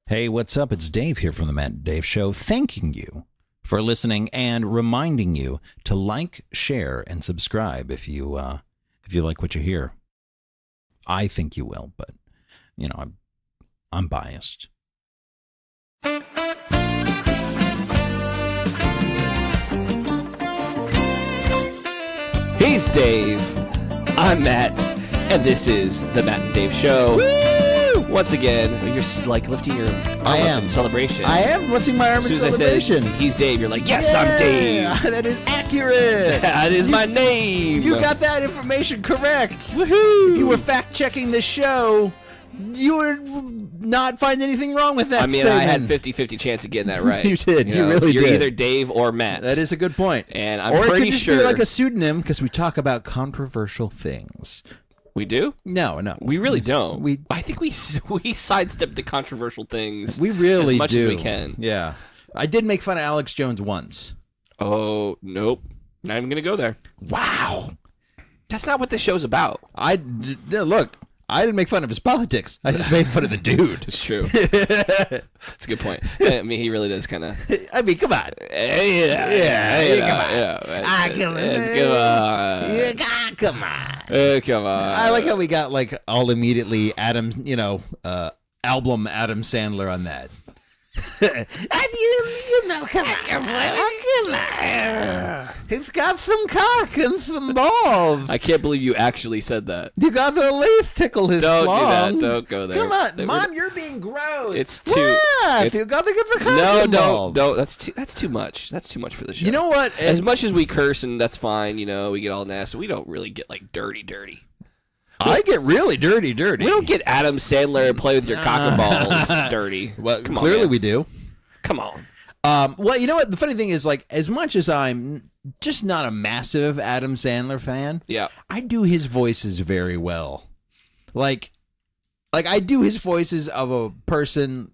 Hey, what's up? It's Dave here from the Matt and Dave Show, thanking you for listening and reminding you to like, share, and subscribe if you like what you hear. I think you will, but you know, I'm biased. He's Dave. I'm Matt, and this is the Matt and Dave Show. Woo! Once again, you're like lifting your arm up in celebration. I am lifting my arm in celebration. I said, he's Dave. You're like, yes, I'm Dave. That is accurate. That is my name. You got that information correct. Woohoo! If you were fact checking the show, you would not find anything wrong with that statement. I had 50-50 chance of getting that right. You did. You really did. You're either Dave or Matt. That is a good point. And I'm or pretty it could just sure be like a pseudonym because we talk about controversial things. We do? No. We really don't. I think we sidestep the controversial things. We really as much do. as we can. Yeah. I did make fun of Alex Jones once. Oh, nope. Not even going to go there. Wow. That's not what this show's about. Look, I didn't make fun of his politics. I just made fun of the dude. It's true. That's a good point. I mean, he really does kind of. I mean, come on. Come on. Come on. I like how we got like all immediately album Adam Sandler on that. Come on. He's got some cock and some balls. I can't believe you actually said that. You got the leaf tickle his Don't schlong. do that. Don't go there. Come on, Mom, you're being gross. It's too. What? You got to get the cock and balls. No. That's too much. That's too much for the show. You know what? As much as we curse and that's fine, you know, we get all nasty. We don't really get like dirty. I get really dirty. We don't get Adam Sandler play with your cock and balls dirty. Well, clearly we do. Come on. Well, you know what? The funny thing is, like, as much as I'm just not a massive Adam Sandler fan, yeah, I do his voices very well. Like I do his voices of a person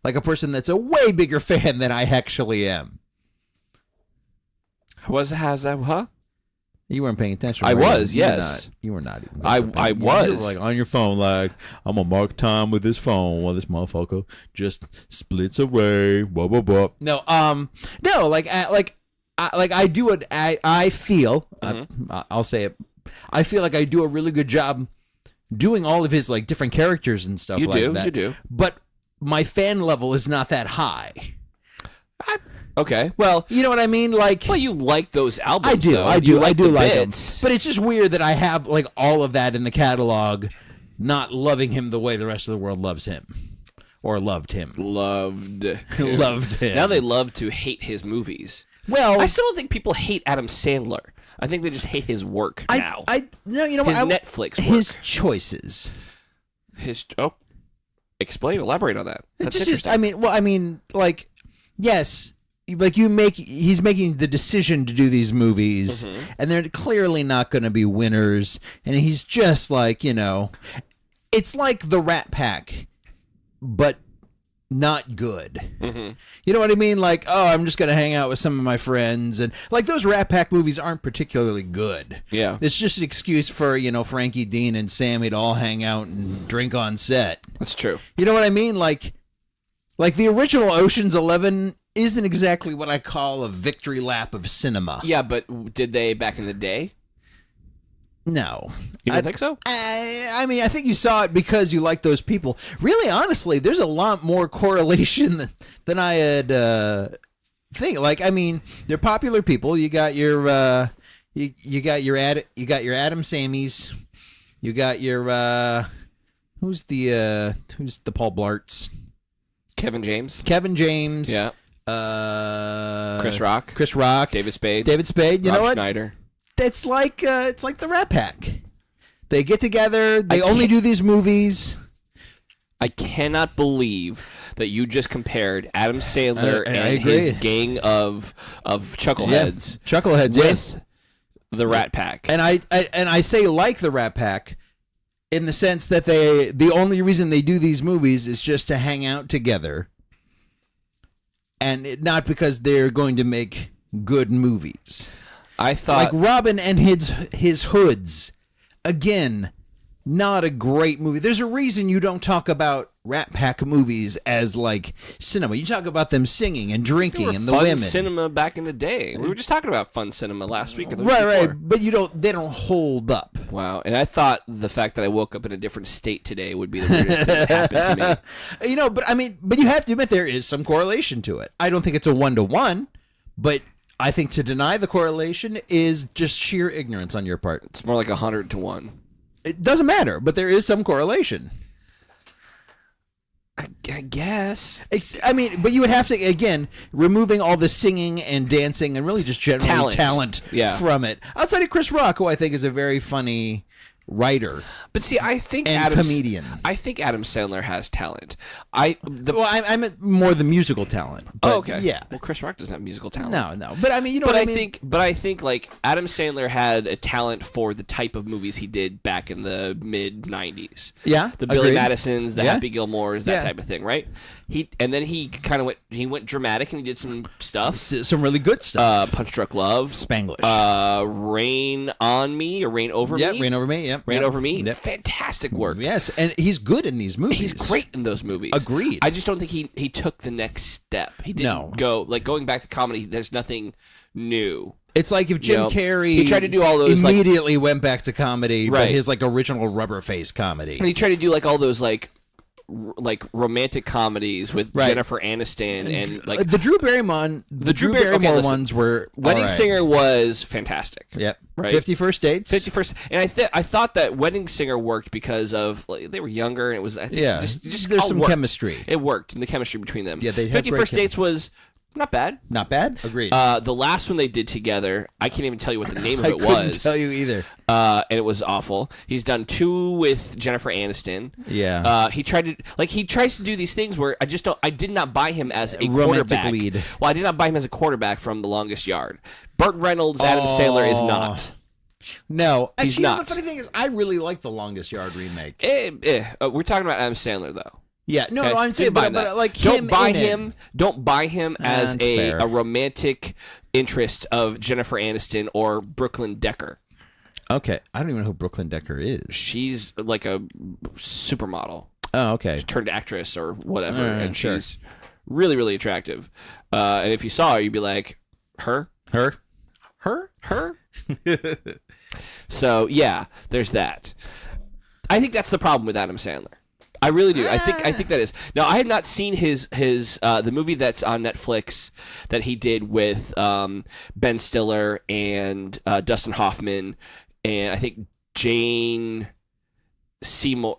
that's a way bigger fan than I actually am. How's that? Huh? You weren't paying attention. I right? was, yes. You were not. I was. You were like on your phone, like, I'm gonna mark time with this phone while this motherfucker just splits away. Blah blah blah. No, I do what I feel. Mm-hmm. I'll say it. I feel like I do a really good job doing all of his like different characters and stuff. You do. But my fan level is not that high. Okay, well, you know what I mean. Like, well, you like those albums. I do. Though. I do like them. Bits. But it's just weird that I have like all of that in the catalog, not loving him the way the rest of the world loves him, or loved him. Loved him. Now they love to hate his movies. Well, I still don't think people hate Adam Sandler. I think they just hate his work now. No, you know his what? Netflix work. His choices. Elaborate on that. That's interesting. Yes. Like he's making the decision to do these movies, and they're clearly not going to be winners. And he's just like, you know, it's like the Rat Pack, but not good. Mm-hmm. You know what I mean? Like, oh, I'm just going to hang out with some of my friends, and like those Rat Pack movies aren't particularly good. Yeah, it's just an excuse for Frankie, Dean, and Sammy to all hang out and drink on set. That's true. You know what I mean? Like the original Ocean's 11 isn't exactly what I call a victory lap of cinema. Yeah, but did they back in the day? No. You don't think so? I mean, I think you saw it because you like those people. Really, honestly, there's a lot more correlation than I had think. Like, I mean, they're popular people. You got your you got your Adam Sammys. You got your who's the Paul Blarts? Kevin James. Yeah. Chris Rock. David Spade. You know what? Schneider. It's like the Rat Pack. They get together. They only do these movies. I cannot believe that you just compared Adam Sandler and his gang of chuckleheads, with the Rat Pack. And I say like the Rat Pack in the sense that the only reason they do these movies is just to hang out together. And not because they're going to make good movies. I thought... Like Robin and his Hoods. Again, not a great movie. There's a reason you don't talk about Rat Pack movies as like cinema. You talk about them singing and drinking and the fun women. Cinema back in the day. We were just talking about fun cinema last week. Right. But they don't hold up. Wow. And I thought the fact that I woke up in a different state today would be the weirdest thing that happened to me. But you have to admit there is some correlation to it. I don't think it's a 1-to-1, but I think to deny the correlation is just sheer ignorance on your part. It's more like 100-to-1. It doesn't matter, but there is some correlation. I guess. But you would have to, again, removing all the singing and dancing and really just general talent from it. Outside of Chris Rock, who I think is a very funny writer. But see, I think comedian. I think Adam Sandler has talent. I meant more the musical talent. But okay. Yeah. Well, Chris Rock doesn't have musical talent. No. But I mean, you know what I mean? But I think like Adam Sandler had a talent for the type of movies he did back in the mid 90s. Yeah. The Billy Madisons, the Happy Gilmores, that type of thing, right? He went dramatic and he did some stuff. Some really good stuff. Punch Drunk Love. Spanglish. Rain on Me or Rain Over Me. Yeah, Rain Over Me, yep. Rain Over Me. Yep. Fantastic work. Yes, and he's good in these movies. He's great in those movies. Agreed. I just don't think he took the next step. He didn't go, like going back to comedy, there's nothing new. It's like if Jim Carrey he tried to do all those immediately went back to comedy, right. But his like original rubber face comedy. And he tried to do like all those like romantic comedies with Jennifer Aniston and like the Drew Barrymore ones were Wedding Singer was fantastic. Yep. Right. 51st Dates. 51st, and I thought that Wedding Singer worked because of they were younger and it was just there's some worked. chemistry. It worked in the chemistry between them. Yeah, they 51st Dates was not bad. Not bad. Agreed. The last one they did together, I can't even tell you what the name of it was. I couldn't tell you either. And it was awful. He's done 2 with Jennifer Aniston. Yeah. He tries to do these things where I did not buy him as a romantic quarterback. lead. Well, I did not buy him as a quarterback from The Longest Yard. Burt Reynolds, Adam Sandler is not. No, he's actually, not. The funny thing is, I really like the Longest Yard remake. We're talking about Adam Sandler though. Yeah, no, okay? I'm saying, but like don't buy him as a romantic interest of Jennifer Aniston or Brooklyn Decker. Okay, I don't even know who Brooklyn Decker is. She's like a supermodel. Oh, okay. She turned actress or whatever, and she's really, really attractive. And if you saw her, you'd be like, her. So yeah, there's that. I think that's the problem with Adam Sandler. I really do. I think that is. Now, I had not seen his the movie that's on Netflix that he did with Ben Stiller and Dustin Hoffman and I think Jane Seymour.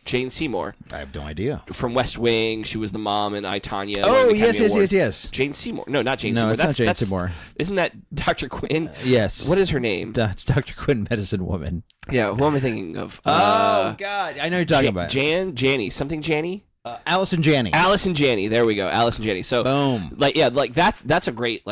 I have no idea. From West Wing, she was the mom in I, Tonya. Oh, yes. Jane Seymour. No, not Jane no, Seymour. It's not Jane Seymour. Isn't that Dr. Quinn? Yes. What is her name? It's Dr. Quinn, Medicine Woman. Yeah, who am I thinking of? Oh, God. I know you're talking about. Janney. Something Janney? Allison Janney. Allison Janney. There we go. Allison Janney. So, boom. That's a great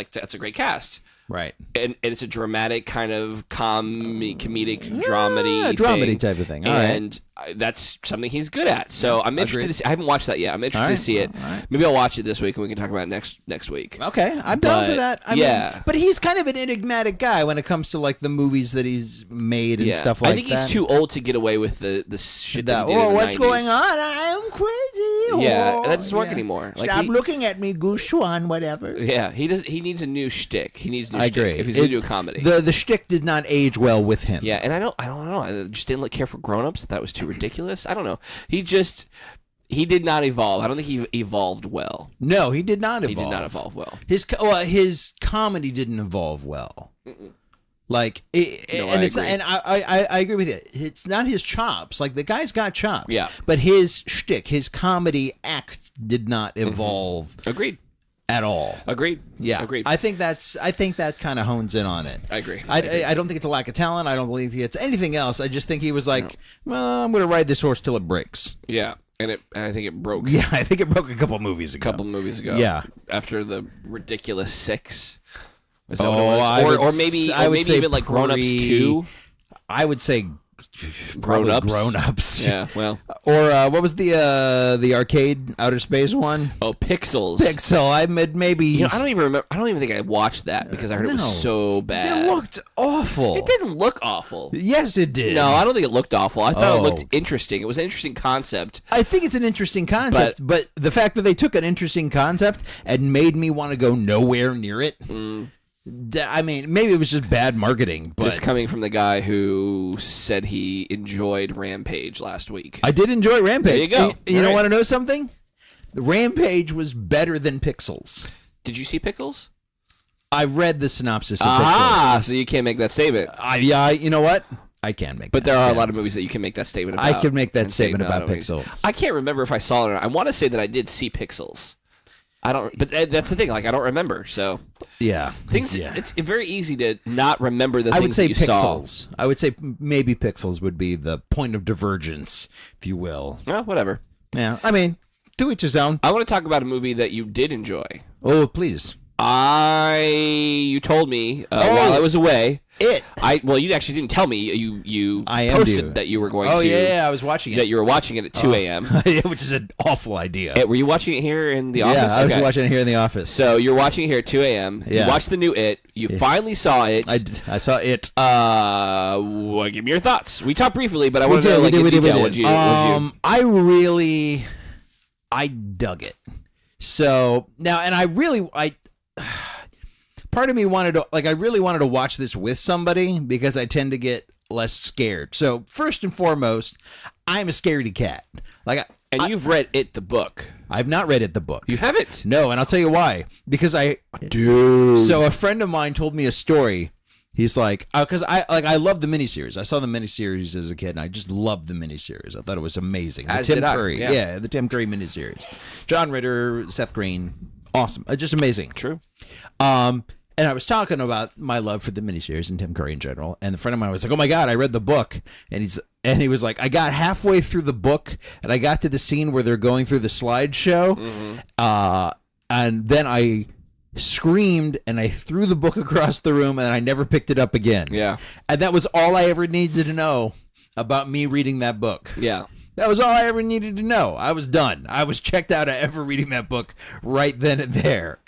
cast. Right. And it's a dramatic kind of comedic dramedy thing. Type of thing. All and that's something he's good at. So I'm interested to see. I haven't watched that yet. I'm interested to see it. Right. Maybe I'll watch it this week and we can talk about it next week. Okay, I'm down for that. I mean, but he's kind of an enigmatic guy when it comes to like the movies that he's made and stuff like that. I think he's too old to get away with the shit that he did in the what's 90s. going on? I'm crazy. Yeah, that doesn't work anymore. Like, stop looking at me, Gushwan, whatever. Yeah, he needs a new shtick. He needs a new I shtick agree. if he's going to do a comedy. The shtick did not age well with him. Yeah, and I don't know. I just didn't care for grown-ups. That was too ridiculous. I don't know. He did not evolve. I don't think he evolved well. No, he did not evolve. He did not evolve well. His comedy didn't evolve well. Mm-mm. Like, I agree with you. It's not his chops. Like, the guy's got chops. Yeah. But his shtick, his comedy act did not evolve. Agreed. At all. Agreed. Yeah. Agreed. I think that kind of hones in on it. I agree. I don't think it's a lack of talent. I don't believe it's anything else. I just think he was like, well, I'm going to ride this horse till it breaks. Yeah. And I think it broke. Yeah, I think it broke a couple movies ago. Yeah. After the ridiculous 6. Is that what it was? Or maybe even like Grown Ups 2. I would say Grown-ups. Grown-ups. Yeah, well. Or what was the arcade outer space one? Oh, Pixels. Pixel. I maybe. You know, I don't even remember. I don't even think I watched that because I heard it was so bad. It looked awful. It didn't look awful. Yes, it did. No, I don't think it looked awful. I thought it looked interesting. It was an interesting concept. I think it's an interesting concept, but the fact that they took an interesting concept and made me want to go nowhere near it. I mean, maybe it was just bad marketing. But This coming from the guy who said he enjoyed Rampage last week. I did enjoy Rampage. There you go. You know, want to know something? Rampage was better than Pixels. Did you see Pickles? I read the synopsis of Pixels. So you can't make that statement. You know what? I can make But that there are a statement. lot of movies that you can make that statement about. I can make that and say statement about movies. Pixels. I can't remember if I saw it or not. I want to say that I did see Pixels. I don't, but that's the thing. Like, I don't remember. So Yeah. it's very easy to not remember the I things would say that you saw. Pixels. I would say maybe Pixels would be the point of divergence, if you will. Well, whatever. Yeah. I mean, to each his own. I want to talk about a movie that you did enjoy. Oh, please. You told me while I was away. Well, you actually didn't tell me. You posted that you were going to. Oh yeah, I was watching it. That you were watching it at 2 a.m. Which is an awful idea. Were you watching it here in the office? Yeah, I was watching it here in the office. So you're watching it here at 2 a.m. Yeah. You watched the new It. You finally saw it. I saw it. Well, give me your thoughts. We talked briefly, but I want to know in detail. What'd you? I dug it. So now, and part of me I really wanted to watch this with somebody because I tend to get less scared. So first and foremost, I'm a scaredy cat. You've read It, the book. I've not read It, the book. You haven't? No, and I'll tell you why. Because so a friend of mine told me a story. He's like, because I love the miniseries. I saw the miniseries as a kid, and I just loved the miniseries. I thought it was amazing. As the did Tim I, Curry, yeah. The Tim Curry miniseries. John Ritter, Seth Green, awesome, just amazing. True. And I was talking about my love for the miniseries and Tim Curry in general, and the friend of mine was like, "Oh my god, I read the book," and he was like, "I got halfway through the book, and I got to the scene where they're going through the slideshow, and then I screamed and I threw the book across the room, and I never picked it up again." Yeah, and that was all I ever needed to know about me reading that book. Yeah. That was all I ever needed to know. I was done. I was checked out of ever reading that book right then and there.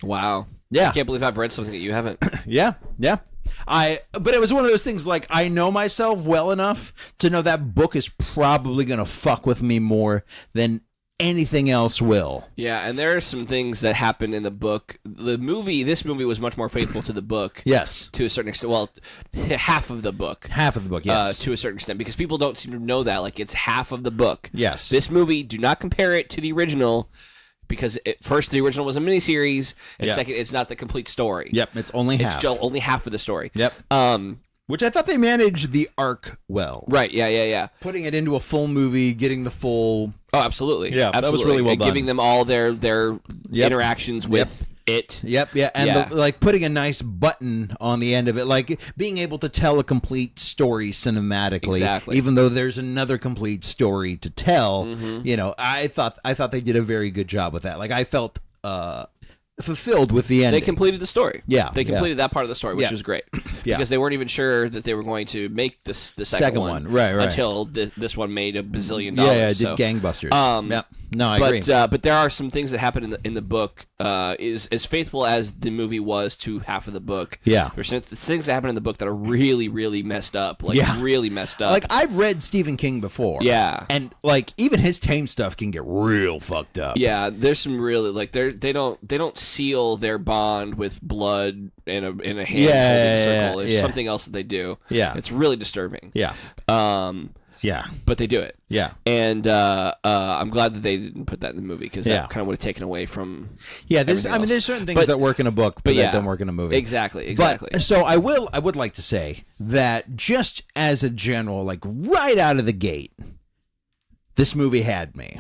Wow. Yeah. I can't believe I've read something that you haven't. Yeah. But it was one of those things, like, I know myself well enough to know that book is probably going to fuck with me more than anything else will. Yeah, and there are some things that happen in the book. This movie was much more faithful to the book. Yes. To a certain extent. Well, half of the book. Half of the book, yes. To a certain extent, because people don't seem to know that. Like, it's half of the book. Yes. This movie, do not compare it to the original, because first, the original was a miniseries, and second, it's not the complete story. Yep, it's only half. It's still only half of the story. Yep. Which I thought they managed the arc well. Right, yeah. Putting it into a full movie, getting the full... Oh, absolutely. Yeah, absolutely. that was really well and done. Giving them all their interactions with it. Yep, yeah. And putting a nice button on the end of it, like being able to tell a complete story cinematically. Exactly. Even though there's another complete story to tell, Mm-hmm. I thought they did a very good job with that. Like, I felt fulfilled with the ending. They completed the story. Yeah, They completed that part of the story, which was great. Because they weren't even sure that they were going to make the second one. Right. Until this one made $1 billion. Yeah, it did gangbusters. No, I agree. But there are some things that happen in the book. Is as faithful as the movie was to half of the book. Yeah. There's things that happen in the book that are really, really messed up. Really messed up. Like, I've read Stephen King before. Yeah. And, like, even his tame stuff can get real fucked up. Yeah, there's some really, like, they don't seal their bond with blood in a hand holding circle. There's something else that they do. Yeah. It's really disturbing. Yeah. Yeah. But they do it. Yeah. And I'm glad that they didn't put that in the movie, because that kind of would have taken away from there's certain things that work in a book but that don't work in a movie. Exactly. But, so I would like to say that just as a general, like, right out of the gate, this movie had me.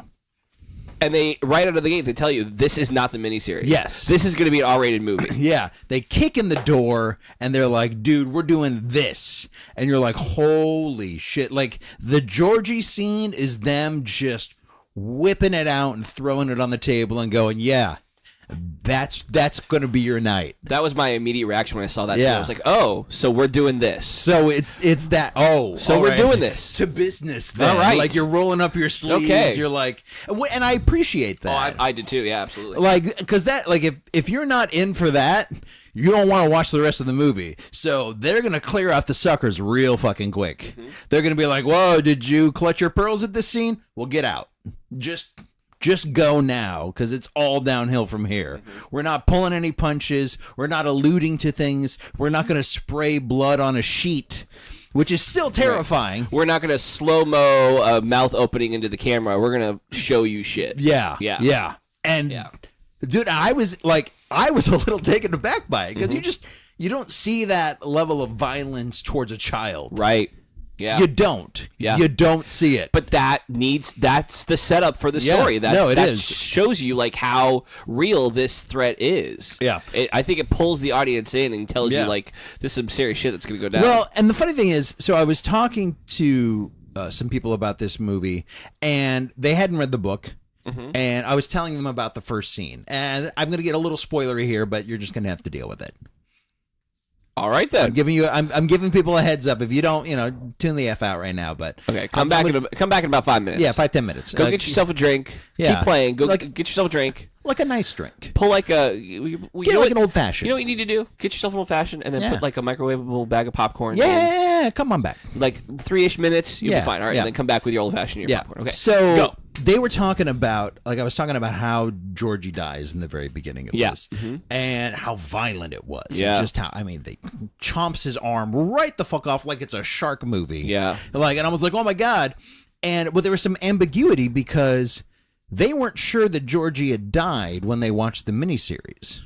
And they, right out of the gate, they tell you, this is not the miniseries. Yes. This is going to be an R-rated movie. Yeah. They kick in the door, and they're like, dude, we're doing this. And you're like, holy shit. Like, the Georgie scene is them just whipping it out and throwing it on the table and going, yeah, that's going to be your night. That was my immediate reaction when I saw that. Yeah. Scene. I was like, oh, so we're doing this. So it's that. Oh, so we're doing this to business. Then. All right, like you're rolling up your sleeves. Okay. You're like, and I appreciate that. Oh, I did too. Yeah, absolutely. Like, because that, like, if you're not in for that, you don't want to watch the rest of the movie. So they're gonna clear out the suckers real fucking quick. Mm-hmm. They're gonna be like, "Whoa, did you clutch your pearls at this scene? Well, get out. Just go now, because it's all downhill from here. We're not pulling any punches. We're not alluding to things. We're not going to spray blood on a sheet, which is still terrifying. Right. We're not going to slow-mo mouth opening into the camera. We're going to show you shit. Yeah. And, dude, I was a little taken aback by it, because you don't see that level of violence towards a child. Right. Yeah. You don't. Yeah. You don't see it. But that's the setup for the story. Yeah. That is. shows you like how real this threat is. Yeah. I think it pulls the audience in and tells you like this is some serious shit that's going to go down. Well, and the funny thing is, so I was talking to some people about this movie, and they hadn't read the book. Mm-hmm. And I was telling them about the first scene. And I'm going to get a little spoilery here, but you're just going to have to deal with it. All right then. I'm giving people a heads up. If you don't, tune the F out right now. But okay, come back in about 5 minutes. Yeah, 5-10 minutes. Go get yourself a drink. Yeah. Keep playing. Go get yourself a drink. Like a nice drink. Pull like a an old fashioned. You know what you need to do? Get yourself an old fashioned, and then put like a microwavable bag of popcorn. Yeah, come on back. Like 3-ish minutes, you'll be fine. All right, and then come back with your old fashioned and your popcorn. Okay. So go. They were talking about, I was talking about how Georgie dies in the very beginning of this, and how violent it was. Yeah. And just how, they chomps his arm right the fuck off like it's a shark movie. Yeah. And I was like, oh my God. But there was some ambiguity because they weren't sure that Georgie had died when they watched the miniseries.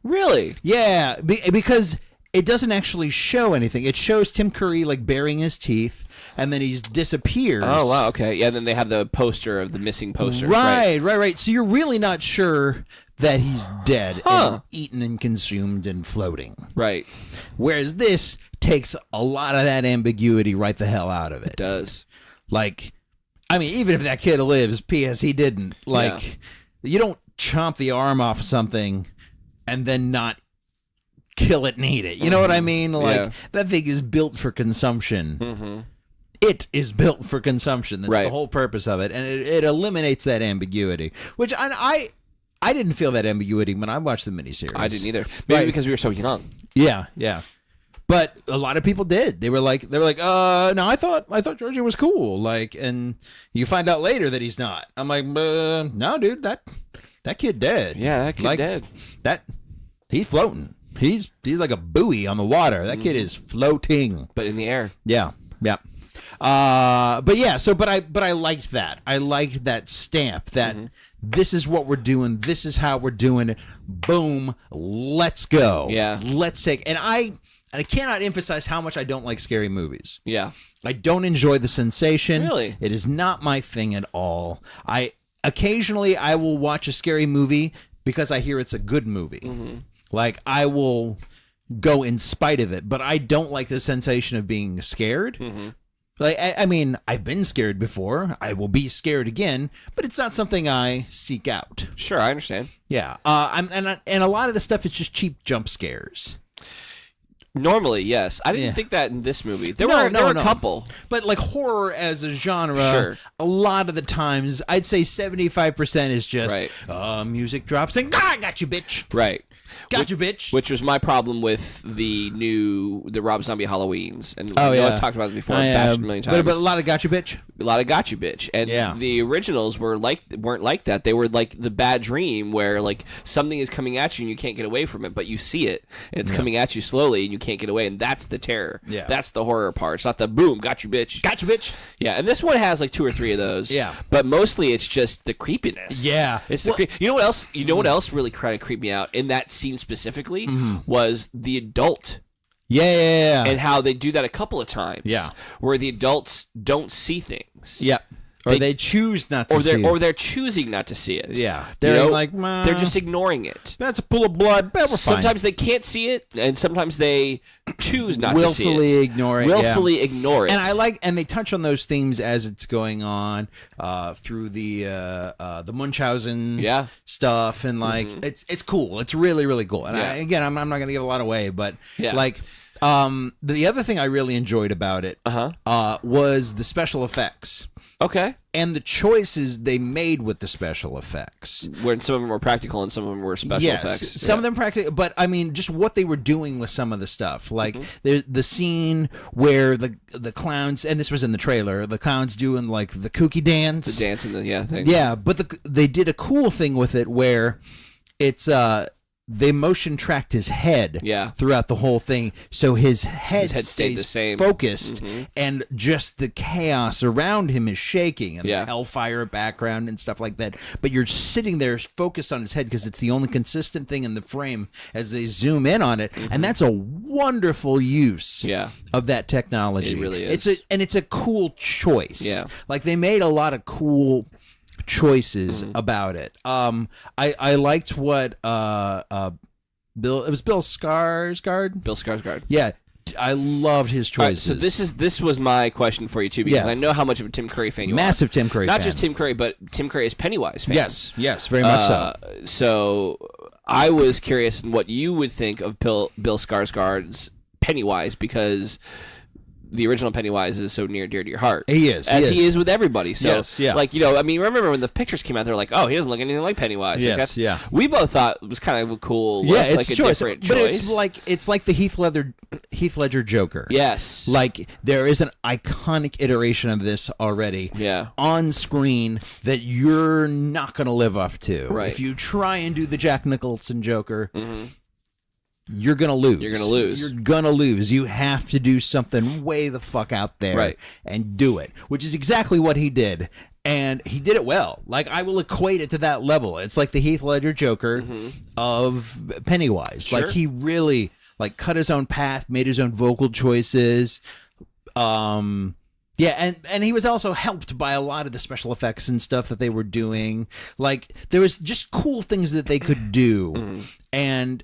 Really? Yeah, because it doesn't actually show anything. It shows Tim Curry baring his teeth, and then he disappears. Oh wow, okay, yeah. Then they have the poster of the missing poster. Right. So you're really not sure that he's dead and eaten and consumed and floating. Right. Whereas this takes a lot of that ambiguity right the hell out of it. It does. Even if that kid lives, P.S. he didn't. You don't chomp the arm off something and then not kill it and eat it. You know what I mean? That thing is built for consumption. Mm-hmm. It is built for consumption. That's the whole purpose of it. And it eliminates that ambiguity, which I didn't feel that ambiguity when I watched the miniseries. I didn't either. Maybe because we were so young. Yeah. But a lot of people did. They were like, no, I thought Georgie was cool. And you find out later that he's not. I'm like, no, dude, that kid dead. Yeah, that kid dead. He's floating. He's like a buoy on the water. That kid is floating, but in the air. Yeah. But I liked that. I liked that stamp. That this is what we're doing. This is how we're doing it. Boom. Let's go. Yeah. Let's take. And I cannot emphasize how much I don't like scary movies. Yeah. I don't enjoy the sensation. Really? It is not my thing at all. Occasionally I will watch a scary movie because I hear it's a good movie. Mm-hmm. I will go in spite of it, but I don't like the sensation of being scared. Mm-hmm. I've been scared before. I will be scared again, but it's not something I seek out. Sure, I understand. Yeah. And a lot of the stuff is just cheap jump scares. Normally, yes. I didn't think that in this movie. There were a couple. But horror as a genre, sure. A lot of the times, I'd say 75% is just music drops and I got you, bitch. Right. Got you, bitch. Which was my problem with the Rob Zombie Halloweens. And I've talked about it before. I've bashed a million times. But a lot of got you, bitch. A lot of got you, bitch. And the originals weren't like that. They were like the bad dream where something is coming at you and you can't get away from it, but you see it and it's coming at you slowly and you can't get away, and that's the terror. Yeah. That's the horror part. It's not the boom, got you, bitch. Got you, bitch. Yeah, and this one has 2 or 3 of those. Yeah. But mostly it's just the creepiness. Yeah. It's the You know what else? You know what else really kind of creeped me out in that scene specifically was the adult. Yeah. And how they do that a couple of times. Yeah. Where the adults don't see things. Yeah. Or they choose not to see it. Or they're choosing not to see it. Yeah. They're like, they're just ignoring it. That's a pool of blood. But we're Sometimes they can't see it, and sometimes they choose not to see it. Willfully ignore it. Willfully ignore it. And they touch on those themes as it's going on through the Munchausen stuff, and like it's cool. It's really, really cool. And I'm not going to give a lot away, but like the other thing I really enjoyed about it was the special effects. Okay. And the choices they made with the special effects. When some of them were practical and some of them were special effects. Some of them practical, but I mean, just what they were doing with some of the stuff. Like the scene where the clowns, and this was in the trailer, the clowns doing like the kooky dance. The dance and the thing. Yeah, but they did a cool thing with it where it's they motion tracked his head throughout the whole thing, so his head stays the same. Focused, and just the chaos around him is shaking, and the hellfire background and stuff like that. But you're sitting there focused on his head because it's the only consistent thing in the frame as they zoom in on it, and that's a wonderful use of that technology. It really is. It's a cool choice. Yeah, like they made a lot of cool choices about it. I liked what Bill Skarsgård. Bill Skarsgård. Yeah, I loved his choices. Right, so this was my question for you too, because I know how much of a Tim Curry fan you are. Massive Tim Curry fan. Not just Tim Curry, but Tim Curry is Pennywise fan. Yes, very much so. So I was curious in what you would think of Bill Skarsgård's Pennywise, because the original Pennywise is so near and dear to your heart. He is. He is with everybody. So, like, I mean, remember when the pictures came out, they were like, oh, he doesn't look anything like Pennywise. Yes, like we both thought it was kind of a cool look, it's like a different choice. But it's like the Heath Ledger Joker. Yes. Like, there is an iconic iteration of this already on screen that you're not going to live up to. Right. If you try and do the Jack Nicholson Joker, you're going to lose. You're going to lose. You have to do something way the fuck out there and do it, which is exactly what he did. And he did it well. Like, I will equate it to that level. It's like the Heath Ledger Joker of Pennywise. Sure. Like, he really cut his own path, made his own vocal choices. And he was also helped by a lot of the special effects and stuff that they were doing. Like, there was just cool things that they could do. And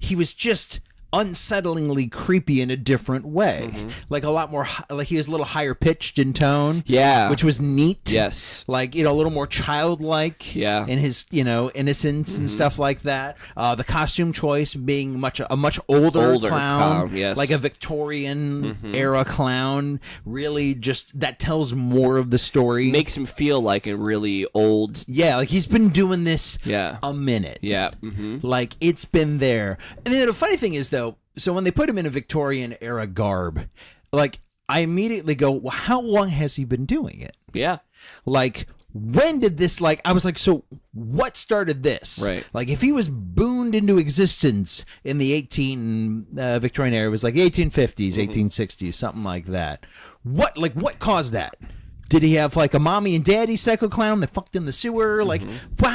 he was just unsettlingly creepy in a different way. Like a lot more, like he was a little higher pitched in tone. Yeah. Which was neat. Yes. Like, a little more childlike. Yeah. In his, innocence and stuff like that. The costume choice being a much older clown. Yes. Like a Victorian era clown. Really just, that tells more of the story. Makes him feel like a really old. Yeah. Like he's been doing this a minute. Yeah. Like it's been there. And then the funny thing is, though, so when they put him in a Victorian era garb, like I immediately go, well, how long has he been doing it? Yeah. Like, when did this, I was like, so what started this? Right. Like, if he was booned into existence in the Victorian era, it was like 1850s, 1860s, something like that. What caused that? Did he have like a mommy and daddy psycho clown that fucked in the sewer? Like, well,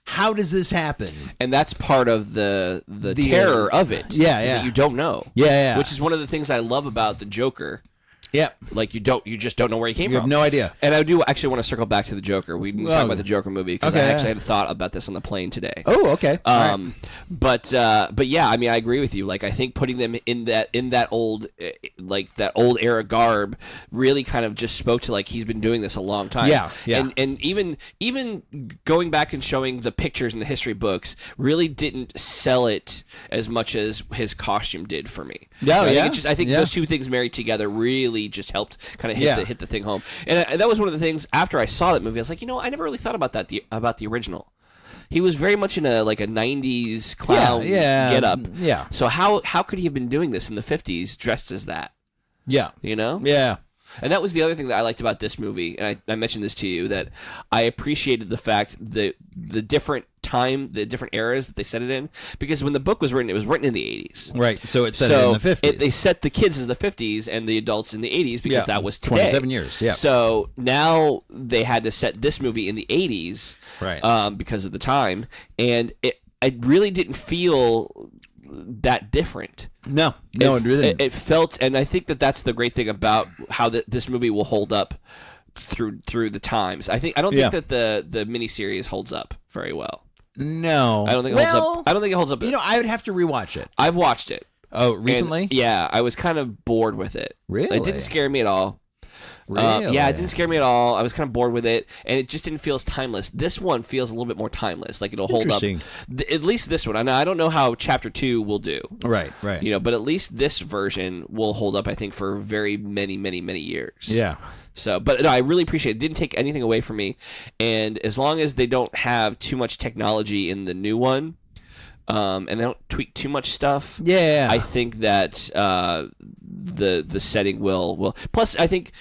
how does this happen? And that's part of the terror of it. Yeah, is that you don't know. Yeah. Which is one of the things I love about the Joker. Yeah. Like you just don't know where he came from. You have no idea. And I do actually want to circle back to the Joker. We didn't talk about the Joker movie because I actually had a thought about this on the plane today. Oh, okay. But yeah, I mean, I agree with you. Like, I think putting them in that old era garb really kind of just spoke to, like, he's been doing this a long time. Yeah. And even going back and showing the pictures in the history books really didn't sell it as much as his costume did for me. Yeah, I think those two things married together really just helped kind of hit the thing home. And that was one of the things after I saw that movie. I was like, I never really thought about that about the original. He was very much in a 90s clown get up. Yeah. So how could he have been doing this in the 50s dressed as that? Yeah. Yeah. And that was the other thing that I liked about this movie, and I mentioned this to you, that I appreciated the fact that the different time, the different eras that they set it in, because when the book was written, it was written in the 80s. Right, so it set it in the 50s. They set the kids as the 50s and the adults in the 80s because that was today. 27 years, yeah. So now they had to set this movie in the 80s right. Because of the time, and it really didn't feel that different. No, it didn't. It felt, and I think that's the great thing about how this movie will hold up through the times. I don't think that the miniseries holds up very well. No, I don't think it holds up. I don't think it holds up. I would have to rewatch it. I've watched it. Oh, recently? And, yeah, I was kind of bored with it. Really? It didn't scare me at all. Really? Yeah, it didn't scare me at all. I was kind of bored with it, and it just didn't feel as timeless. This one feels a little bit more timeless. Like it'll hold up. At least this one. I don't know how Chapter 2 will do. Right. But at least this version will hold up, I think, for very many, many, many years. Yeah. So, but no, I really appreciate it. It didn't take anything away from me, and as long as they don't have too much technology in the new one, and they don't tweak too much stuff, I think that the setting will. Plus, I think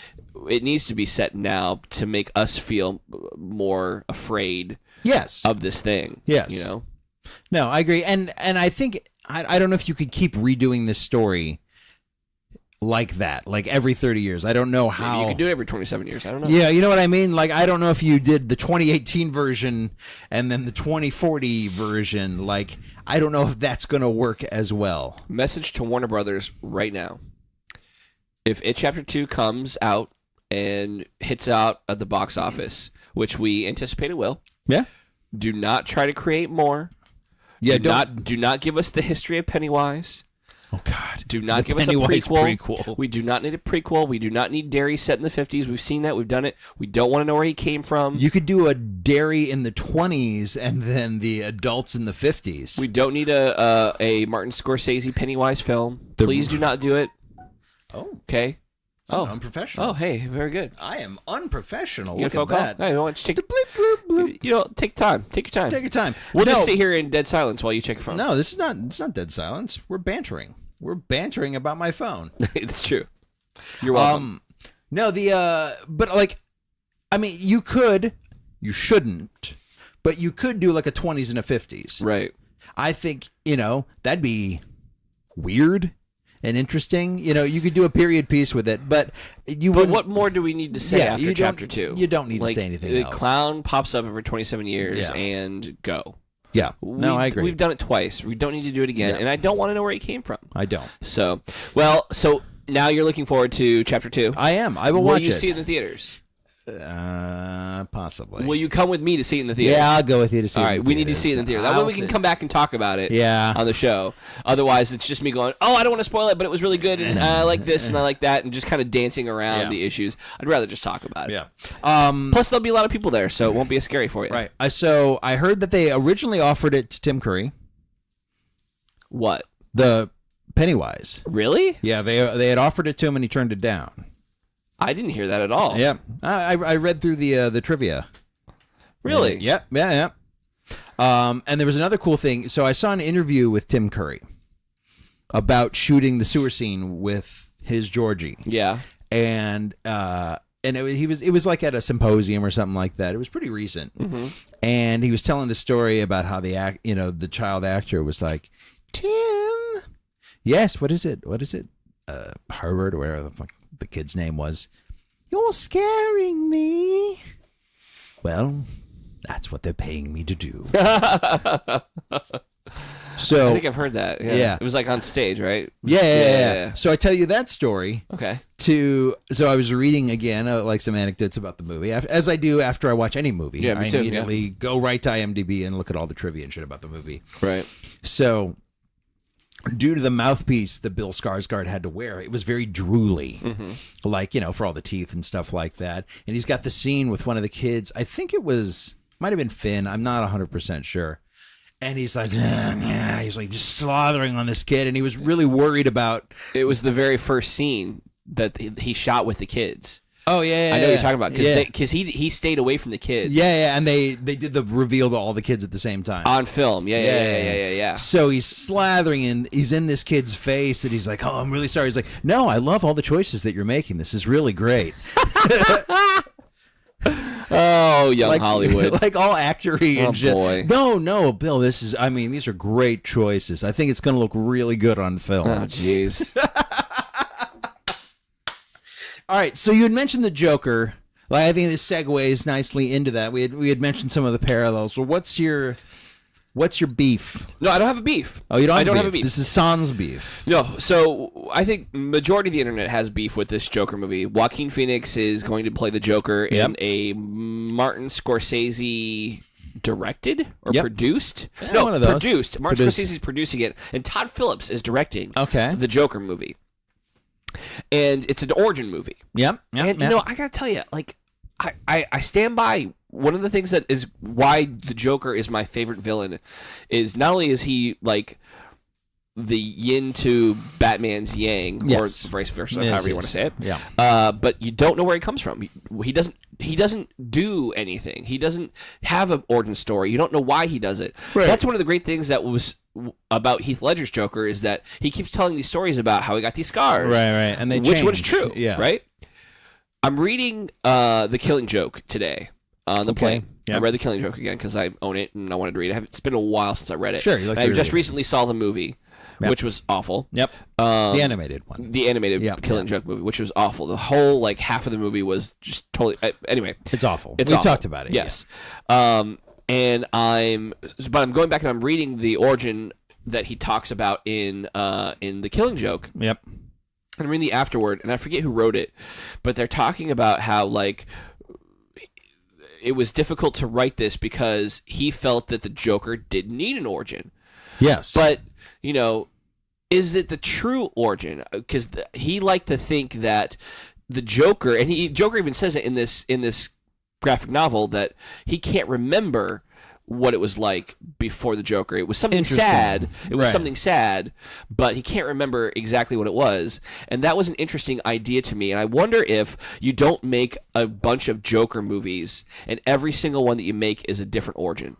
it needs to be set now to make us feel more afraid. Yes. Of this thing. Yes. No, I agree, and I think I don't know if you could keep redoing this story like that, like every 30 years. I don't know how. Maybe you could do it every 27 years. I don't know. Yeah, you know what I mean? Like, I don't know if you did the 2018 version and then the 2040 version. Like, I don't know if that's going to work as well. Message to Warner Brothers right now. If It Chapter 2 comes out and hits out at the box office, which we anticipate it will, do not try to create more. Yeah, do not give us the history of Pennywise. Oh, God. Do not give us a prequel. We do not need a prequel. We do not need Derry set in the 50s. We've seen that. We've done it. We don't want to know where he came from. You could do a Derry in the 20s and then the adults in the 50s. We don't need a Martin Scorsese Pennywise film. Please do not do it. Oh. Okay. I'm unprofessional. Oh, hey, very good. I am unprofessional. Look at that. Hey, why don't you take bloop, bloop. Take time. Take your time. Take your time. We'll just sit here in dead silence while you check your phone. No, this is not. It's not dead silence. We're bantering. We're bantering about my phone. It's true. You're welcome. No, but like, I mean, you shouldn't, but you could do like a 20s and a 50s. Right. I think, that'd be weird and interesting. You could do a period piece with it, but But what more do we need to say after Chapter 2? You don't need to say anything else. The clown pops up every 27 years and go. Yeah. No, I agree. We've done it twice. We don't need to do it again, and I don't want to know where he came from. I don't. So now you're looking forward to Chapter 2. I am. I will watch it. Will you see it in the theaters? Possibly. Will you come with me to see it in the theater? Yeah, I'll go with you to see it. All right, we need to see it in the theater. That way we can come back and talk about it on the show. Otherwise, it's just me going, I don't want to spoil it, but it was really good, and I like this, and I like that, and just kind of dancing around the issues. I'd rather just talk about it. Yeah. Plus, there'll be a lot of people there, so it won't be as scary for you. Right. So I heard that they originally offered it to Tim Curry. What? The Pennywise. Really? Yeah, they had offered it to him, and he turned it down. I didn't hear that at all. Yeah, I read through the trivia. Really? Yeah. And there was another cool thing. So I saw an interview with Tim Curry about shooting the sewer scene with his Georgie. Yeah. And it was like at a symposium or something like that. It was pretty recent. Mm-hmm. And he was telling the story about how the child actor was like, Tim. Yes. What is it? Herbert or whatever the fuck the kid's name was. You're scaring me. Well, that's what they're paying me to do. So I think I've heard that. Yeah. It was like on stage, right? Yeah. So I tell you that story. Okay. So I was reading again, like some anecdotes about the movie, as I do after I watch any movie. Yeah, me too, I immediately go right to IMDb and look at all the trivia and shit about the movie. Right. So, due to the mouthpiece that Bill Skarsgård had to wear, it was very drooly, like, for all the teeth and stuff like that. And he's got the scene with one of the kids. I think might have been Finn. I'm not 100% sure. And he's like, he's like just slathering on this kid. And he was really worried about. It was the very first scene that he shot with the kids. Oh, yeah. I know what you're talking about because he stayed away from the kids. Yeah, and they did the reveal to all the kids at the same time. On film. Yeah. So he's slathering and he's in this kid's face and he's like, oh, I'm really sorry. He's like, no, I love all the choices that you're making. This is really great. Oh, young Hollywood. Like all actory and shit. Boy. No, Bill, these are great choices. I think it's going to look really good on film. Oh, jeez. All right, so you had mentioned the Joker. Like, I think this segues nicely into that. We had mentioned some of the parallels. Well, what's your What's your beef? No, I don't have a beef. Oh, you don't? I don't have a beef. This is Sans beef. No, so I think majority of the internet has beef with this Joker movie. Joaquin Phoenix is going to play the Joker in a Martin Scorsese directed or produced? Yeah, no, one of those. produced. Martin Scorsese is producing it, and Todd Phillips is directing the Joker movie. And it's an origin movie. Yep. And, you know, I got to tell you, like, I stand by one of the things that is why the Joker is my favorite villain is not only is he, like, the yin to Batman's yang, or vice versa, however you want to say it. Yeah. But you don't know where he comes from. He doesn't do anything. He doesn't have an origin story. You don't know why he does it. Right. That's one of the great things that was about Heath Ledger's Joker is that he keeps telling these stories about how he got these scars. Right, and they which was change. true. Yeah. Right? I'm reading The Killing Joke today on the plane. Yep. I read The Killing Joke again because I own it and I wanted to read it. It's been a while since I read it. Sure. I just recently saw the movie. Yep. Which was awful. Yep. The animated one. The animated Killing Joke movie, which was awful. The whole, like, half of the movie was just totally... anyway. It's awful. We've talked about it. Yes. Yeah. And I'm going back and I'm reading the origin that he talks about in The Killing Joke. Yep. And I'm reading the afterword, and I forget who wrote it, but they're talking about how, like, it was difficult to write this because he felt that the Joker didn't need an origin. Yes. But... you know, is it the true origin? Because he liked to think that the Joker, and Joker even says it in this graphic novel that he can't remember what it was like before the Joker. It was something sad. It was something sad, but he can't remember exactly what it was. And that was an interesting idea to me. And I wonder if you don't make a bunch of Joker movies, and every single one that you make is a different origin.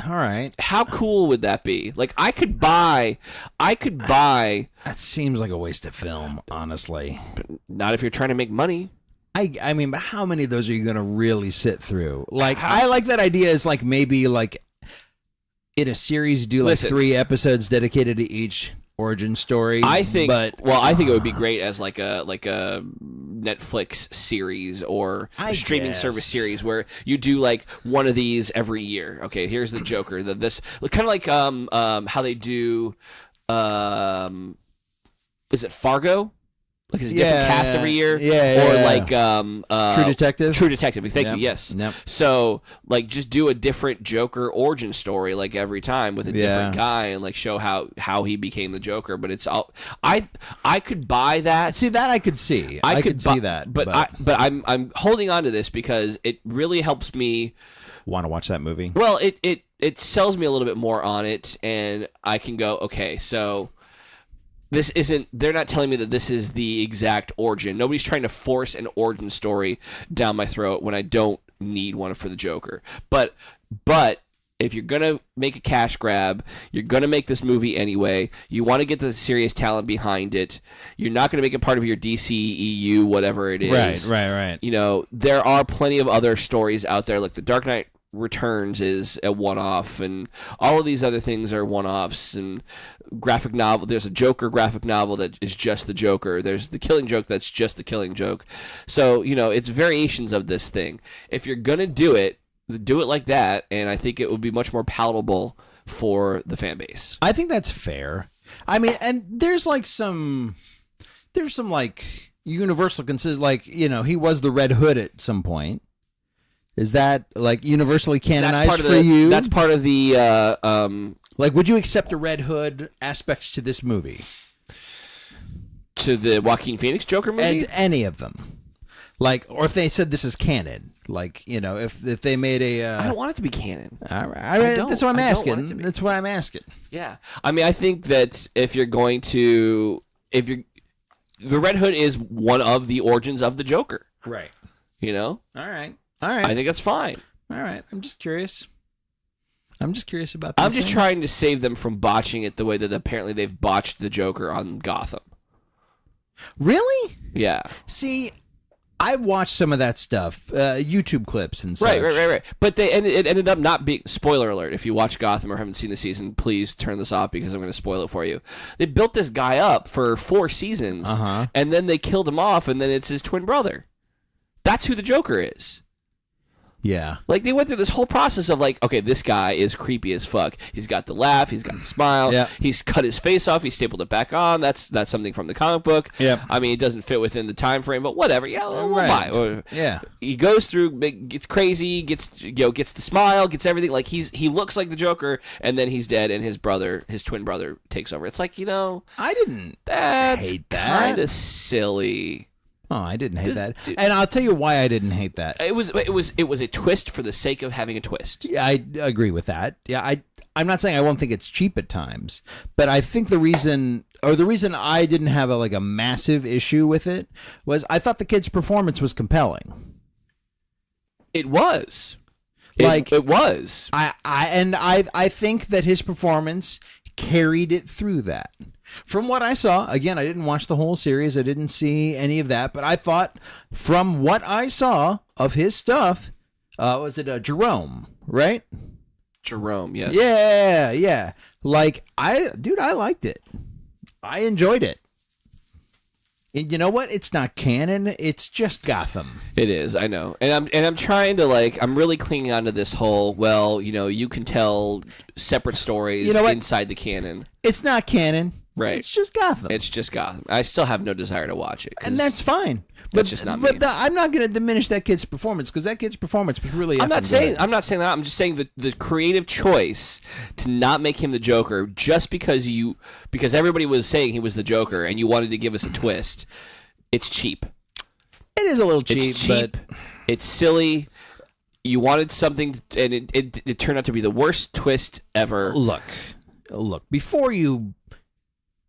All right. How cool would that be? Like, I could buy. That seems like a waste of film, honestly. But not if you're trying to make money. I mean, but how many of those are you going to really sit through? Like, I like that idea. Is like maybe like in a series, do like 3 episodes dedicated to each origin story. I think. I think it would be great as like a Netflix series or a streaming service series where you do like one of these every year. Okay, here's the Joker. This kind of like how they do. Is it Fargo? Like it's a different cast every year, or like True Detective. True Detective. Thank you. Yes. Yep. So like, just do a different Joker origin story like every time with a different guy, and like show how he became the Joker. But it's all I could buy that. See that I could see. I could see that. But I'm holding on to this because it really helps me want to watch that movie. Well, it sells me a little bit more on it, and I can go, okay, so. This isn't. They're not telling me that this is the exact origin. Nobody's trying to force an origin story down my throat when I don't need one for the Joker. But if you're gonna make a cash grab, you're gonna make this movie anyway. You want to get the serious talent behind it. You're not gonna make it part of your DCEU, whatever it is. Right. You know, there are plenty of other stories out there, like The Dark Knight Returns is a one-off, and all of these other things are one-offs. And graphic novel, there's a Joker graphic novel that is just the Joker. There's the Killing Joke that's just the Killing Joke. So, you know, it's variations of this thing. If you're gonna do it like that, and I think it would be much more palatable for the fan base. I think that's fair. I mean, and there's some like universal like, you know, he was the Red Hood at some point. Is that like universally canonized for you? That's part of the like, would you accept a Red Hood aspect to this movie? To the Joaquin Phoenix Joker movie? And any of them. Like, or if they said this is canon, like, you know, if they made a I don't want it to be canon. All right. That's what I'm asking. That's what I'm asking. Yeah. I mean, I think that the Red Hood is one of the origins of the Joker. Right. You know? All right. I think that's fine. All right. I'm just curious about these I'm just things. trying to save them from botching it the way that apparently they've botched the Joker on Gotham. Really? Yeah. See, I've watched some of that stuff, YouTube clips and such. Right. But it ended up not being... Spoiler alert. If you watch Gotham or haven't seen the season, please turn this off because I'm going to spoil it for you. They built this guy up for 4 seasons, and then they killed him off, and then it's his twin brother. That's who the Joker is. Yeah. Like, they went through this whole process of, like, okay, this guy is creepy as fuck. He's got the laugh. He's got the smile. Yeah. He's cut his face off. He stapled it back on. That's something from the comic book. Yeah. I mean, it doesn't fit within the time frame, but whatever. Yeah, we'll buy. Or, Yeah. he goes through, gets crazy, gets the smile, gets everything. Like, he looks like the Joker, and then he's dead, and his twin brother, takes over. It's like, I didn't hate that. Kind of silly. Oh, I didn't hate that. And I'll tell you why I didn't hate that. It was a twist for the sake of having a twist. Yeah, I agree with that. Yeah, I'm not saying I won't think it's cheap at times, but I think the reason I didn't have a massive issue with it was I thought the kid's performance was compelling. It was. Like, it was. I think that his performance carried it through that. From what I saw, again, I didn't watch the whole series. I didn't see any of that, but I thought from what I saw of his stuff, was it Jerome, right? Jerome, yes. Yeah. Like, I liked it. I enjoyed it. And you know what? It's not canon. It's just Gotham. It is. I know. And I'm trying to I'm really clinging onto this whole, well, you can tell separate stories inside the canon. It's not canon. Right. It's just Gotham. It's just Gotham. I still have no desire to watch it. And that's fine. That's just not me. But I'm not going to diminish that kid's performance because that kid's performance was really. I'm not saying that. I'm just saying that the creative choice to not make him the Joker just because everybody was saying he was the Joker and you wanted to give us a twist. It's cheap. It is a little cheap. It's cheap. But it's silly. You wanted something, and it turned out to be the worst twist ever. Look. Before you.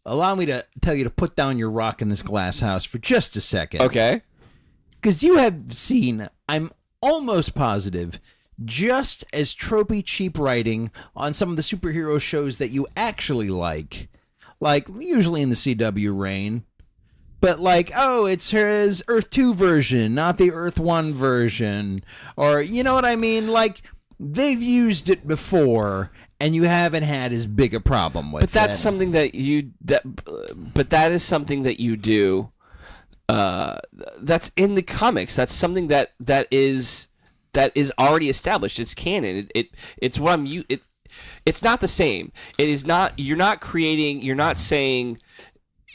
Allow me to tell you to put down your rock in this glass house for just a second. Okay. Because you have seen, I'm almost positive, just as tropey cheap writing on some of the superhero shows that you actually like usually in the CW reign, but it's his Earth 2 version, not the Earth 1 version, or you know what I mean? Like, they've used it before, and you haven't had as big a problem with it. But that's something that that is something that you do. That's in the comics. That's something that is already established. It's canon. It's what I'm. It's not the same. It is not. You're not creating. You're not saying.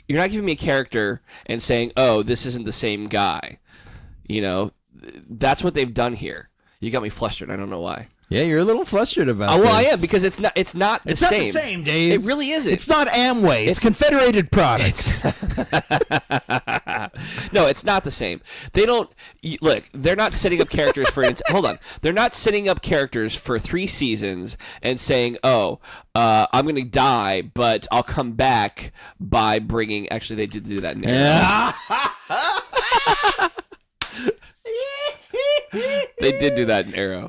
You're not giving me a character and saying, "Oh, this isn't the same guy." That's what they've done here. You got me flustered. I don't know why. Yeah, you're a little flustered about this. Well, I am, because it's not the same. It's not the same, Dave. It really isn't. It's not Amway. It's Confederated Products. No, it's not the same. They don't look. They're not setting up characters for. Hold on. They're not setting up characters for 3 seasons and saying, "Oh, I'm going to die, but I'll come back by bringing." Actually, they did do that in Arrow. They did do that in Arrow.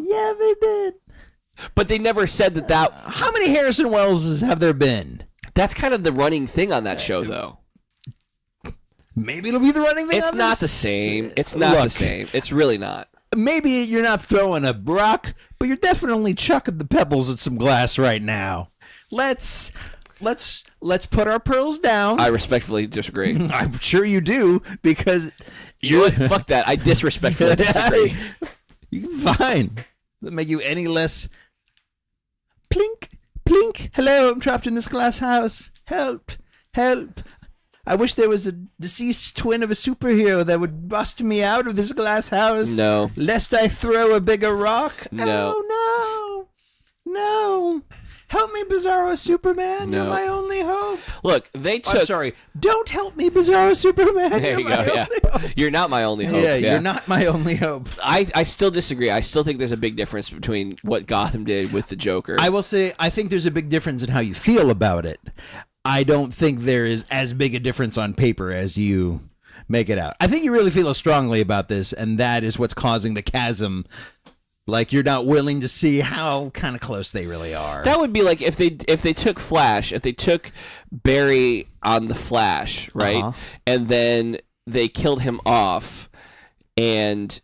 Yeah, they did. But they never said that. How many Harrison Welleses have there been? That's kind of the running thing on that show, though. Maybe it'll be the running thing. It's on not this. the same. It's not the same. It's really not. Maybe you're not throwing a rock, but you're definitely chucking the pebbles at some glass right now. Let's put our pearls down. I respectfully disagree. I'm sure you do, because you fuck that. I disrespectfully disagree. Fine. Doesn't make you any less. Plink, plink. Hello, I'm trapped in this glass house. Help, help. I wish there was a deceased twin of a superhero that would bust me out of this glass house. No. Lest I throw a bigger rock. No. Oh, no. Help me, Bizarro Superman. No. You're my only hope. Look, they took... I'm sorry. Don't help me, Bizarro Superman. There you go, yeah. You're not my only hope. Yeah, you're not my only hope. I still disagree. I still think there's a big difference between what Gotham did with the Joker. I will say, I think there's a big difference in how you feel about it. I don't think there is as big a difference on paper as you make it out. I think you really feel strongly about this, and that is what's causing the chasm. Like, you're not willing to see how kind of close they really are. That would be like if they took Flash, if they took Barry on the Flash, right? Uh-huh. And then they killed him off, and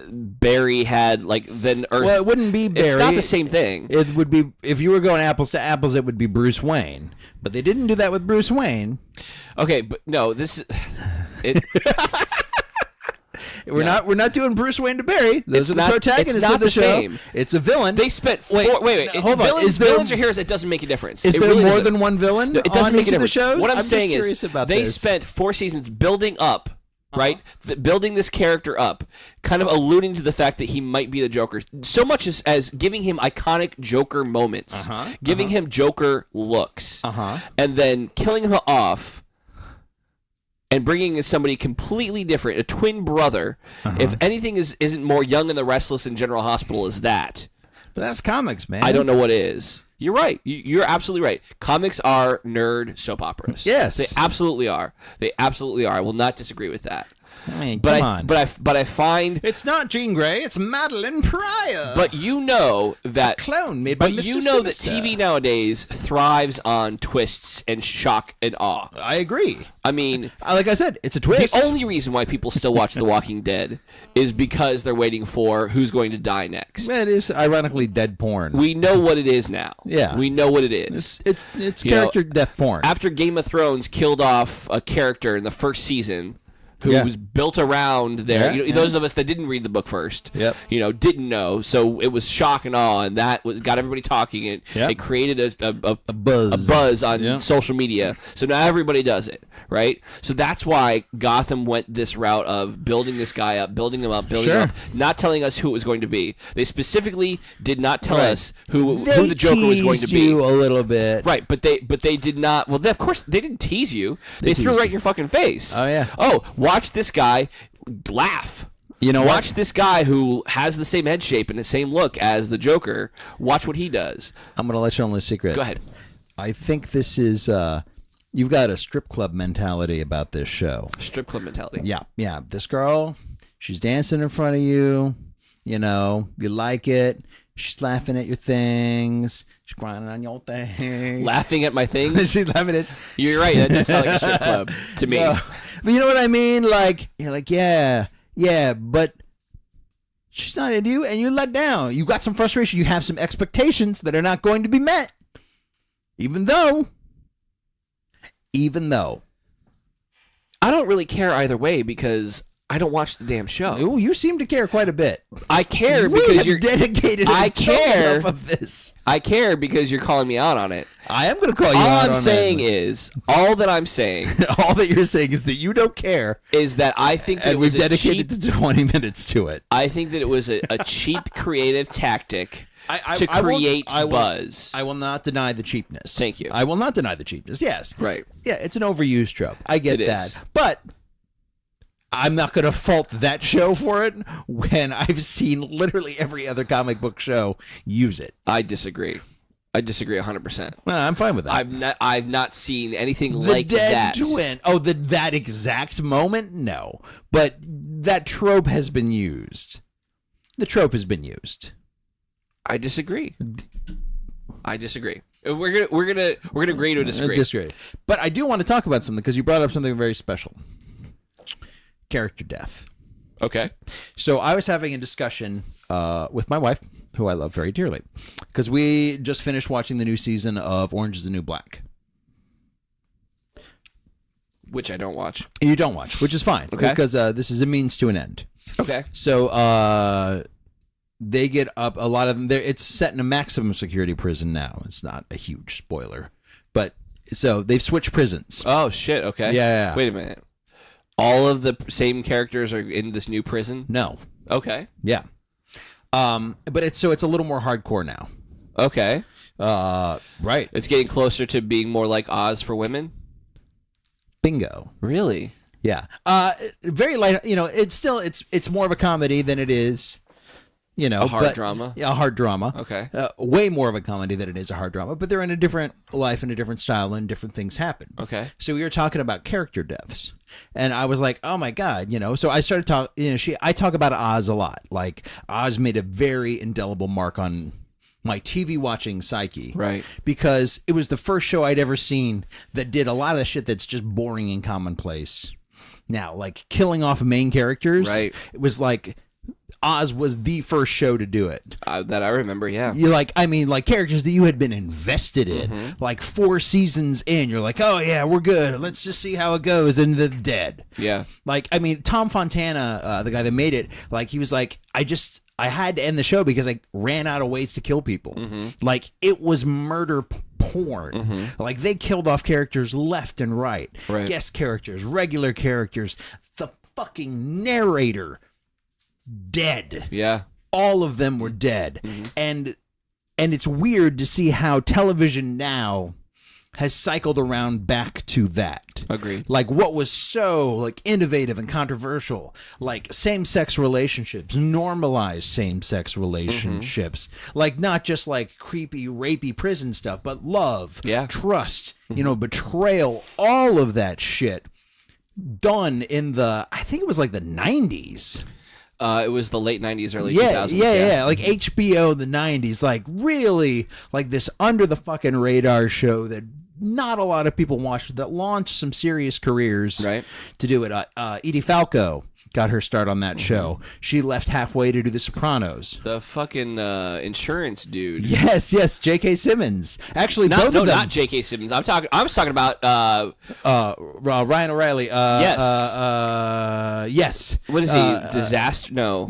Barry had, like, then Earth... Well, it wouldn't be Barry. It's not the same thing. It would be, if you were going apples to apples, it would be Bruce Wayne. But they didn't do that with Bruce Wayne. Okay, but no, this is... It, We're not doing Bruce Wayne to Barry. Those are the protagonists it's not of the show. Same. It's a villain. They spent wait. Hold on. Villains or heroes? It doesn't make a difference. Is it there really more doesn't. than one villain? No, it doesn't on make each a of the difference. shows. What I'm saying just curious is about they this. spent 4 seasons building up. Right, building this character up, kind of alluding to the fact that he might be the Joker, so much as giving him iconic Joker moments, giving him Joker looks, and then killing him off, and bringing in somebody completely different, a twin brother. If anything isn't more Young and the Restless in General Hospital, is that? But that's comics, man. I don't know what is. You're right. You're absolutely right. Comics are nerd soap operas. Yes, they absolutely are. They absolutely are. I will not disagree with that. I mean, But come on. but I find It's not Jean Grey. It's Madeline Pryor. But you know that clone made by But Mr. you know Sinister. that TV nowadays thrives on twists and shock and awe. I agree. I mean, Like I said, it's a twist. the only reason why people still watch The Walking Dead is because they're waiting for who's going to die next. It is ironically dead porn. We know what it is now. Yeah. We know what it is. It's You know, character death porn. After Game of Thrones killed off a character in the first season who Yeah. was built around there. Yeah, Those of us that didn't read the book first, Yep. Didn't know. So it was shock and awe, and that got everybody talking. It Yep. it created a buzz. buzz on Yep. social media. So now everybody does it, right? So that's why Gotham went this route of building this guy up, building him up, building him Sure. up, not telling us who it was going to be. They specifically did not tell Right. us who They the Joker was going to teased be. you a little bit. Right, but they did not. Well, of course they didn't tease you. They threw it teased right in your fucking face. Oh, yeah. Oh, watch this guy laugh. You know what? Watch this guy who has the same head shape and the same look as the Joker. Watch what he does. I'm going to let you on a secret. Go ahead. I think this is you've got a strip club mentality about this show. Strip club mentality. Yeah. This girl, she's dancing in front of you. You know, you like it. She's laughing at your things. She's grinding on your things. Laughing at my things. She's laughing at you. You're right. That does sound like a strip club to me. No. But you know what I mean? Like, you're like, yeah, but she's not into you, and you're let down. You got some frustration. You have some expectations that are not going to be met. Even though. I don't really care either way because I don't watch the damn show. Ooh, you seem to care quite a bit. I care We because have you're dedicated. I a chunk care. enough of this. I care because you're calling me out on it. I am going to call you All out I'm on saying that. is, all that I'm saying all that you're saying is that you don't care, is that I think that and it we've was a dedicated cheap, to 20 minutes to it. I think that it was a cheap creative tactic to I won't- create I will- buzz. I will not deny the cheapness. Thank you. I will not deny the cheapness. Yes. Right. Yeah, it's an overused trope. I get It that. is. But I'm not going to fault that show for it when I've seen literally every other comic book show use it. I disagree. I disagree 100%. Well, I'm fine with that. I've not seen anything the like dead that. twin. Oh, that exact moment? No. But that trope has been used. The trope has been used. I disagree. We're gonna agree to disagree. Disagree. But I do want to talk about something because you brought up something very special. Character death. Okay. So I was having a discussion with my wife, who I love very dearly, because we just finished watching the new season of Orange is the New Black. Which I don't watch. You don't watch, which is fine, Okay. because this is a means to an end. Okay. So they get up, a lot of them, it's set in a maximum security prison now. It's not a huge spoiler. But so they've switched prisons. Oh shit. Okay. Yeah. Wait a minute. All of the same characters are in this new prison? No. Okay. Yeah. But it's a little more hardcore now. Okay. Right. It's getting closer to being more like Oz for women? Bingo. Really? Yeah. Very light. You know, it's more of a comedy than it is. You know, A hard drama? Yeah, a hard drama. Okay. Way more of a comedy than it is a hard drama. But they're in a different life and a different style, and different things happen. Okay. So we were talking about character deaths, and I was like, "Oh my god!" You know. So I started talking. You know, I talk about Oz a lot. Like Oz made a very indelible mark on my TV watching psyche. Right. Because it was the first show I'd ever seen that did a lot of the shit that's just boring and commonplace. Now, like killing off main characters. Right. It was like Oz was the first show to do it. That I remember, yeah. You like characters that you had been invested in. Like 4 seasons in, you're like, oh yeah, we're good. Let's just see how it goes. And they're dead. Yeah. Like, I mean, Tom Fontana, the guy that made it, like he was like, I had to end the show because I ran out of ways to kill people. Like, it was murder porn. Like, they killed off characters left and right. Guest characters, regular characters, the fucking narrator, dead. Yeah. All of them were dead. And it's weird to see how television now has cycled around back to that. Agreed. Like, what was so like innovative and controversial, like same-sex relationships, normalized same-sex relationships, like not just like creepy, rapey prison stuff, but love, trust, betrayal, all of that shit done in I think it was like the 90s. It was the late 90s, early 2000s. Yeah. Like HBO, the 90s, like really like this under the fucking radar show that not a lot of people watched, that launched some serious careers to do it. Edie Falco got her start on that show. She left halfway to do The Sopranos. The fucking insurance dude. Yes, J.K. Simmons. Actually, both of them. Not J.K. Simmons. I was talking about Ryan O'Reilly. Yes. What is he? Disaster? No,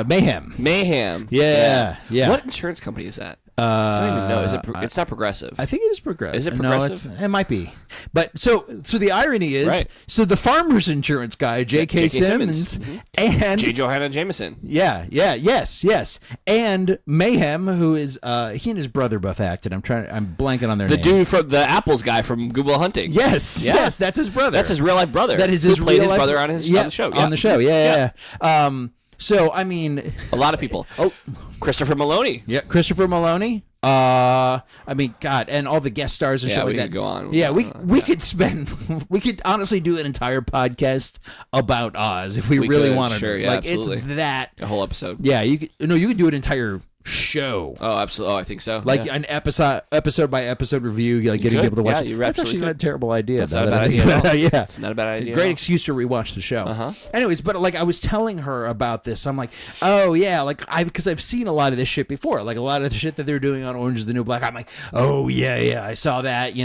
Mayhem. Mayhem. Yeah. What insurance company is that? I don't even know. Is it? It's not Progressive. I think it is Progressive. Is it Progressive? No, it might be. But so the irony is, so the farmers insurance guy, J.K. Simmons, and J. Johanna Jameson. Yes, and Mayhem, who is he and his brother both acted. I'm blanking on their name. The dude from the Apples guy from Good Will Hunting. Yes, that's his brother. That's his real life brother. That is his who played real his brother life on the show. On the show, yeah. So I mean, a lot of people. Christopher Maloney. Yeah, Christopher Maloney. I mean, God, and all the guest stars and shit like that. Yeah, we could go on. Yeah, we could honestly do an entire podcast about Oz if we really wanted. Sure, to. Yeah, like absolutely. It's that a whole episode. Yeah, you could do an entire show. Oh, absolutely. Oh, I think so. Like an episode by episode review, like getting people to watch. Yeah, That's actually not a terrible idea. That's not a bad idea at all. Yeah, it's not a bad idea. Great excuse to rewatch the show. Anyways, but like I was telling her about this, I'm like, oh yeah, like because I've seen a lot of this shit before, like a lot of the shit that they're doing on Orange Is the New Black. I'm like, oh yeah, I saw that,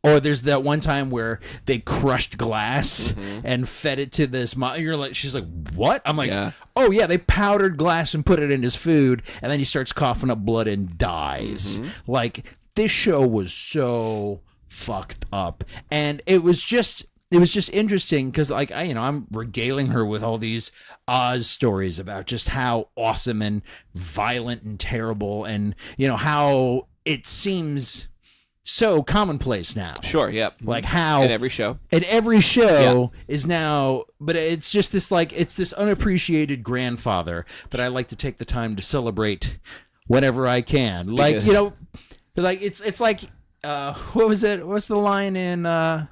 Or there's that one time where they crushed glass and fed it to this. You're like, she's like, what? I'm like, oh yeah, they powdered glass and put it in his food, and then he starts coughing up blood and dies. Like, this show was so fucked up, and it was just interesting because like I'm regaling her with all these Oz stories about just how awesome and violent and terrible, and how it seems so commonplace now. Sure, yep. Like how in every show is now, but it's just this like it's this unappreciated grandfather that I like to take the time to celebrate whenever I can. Like like it's like what was it? What's the line in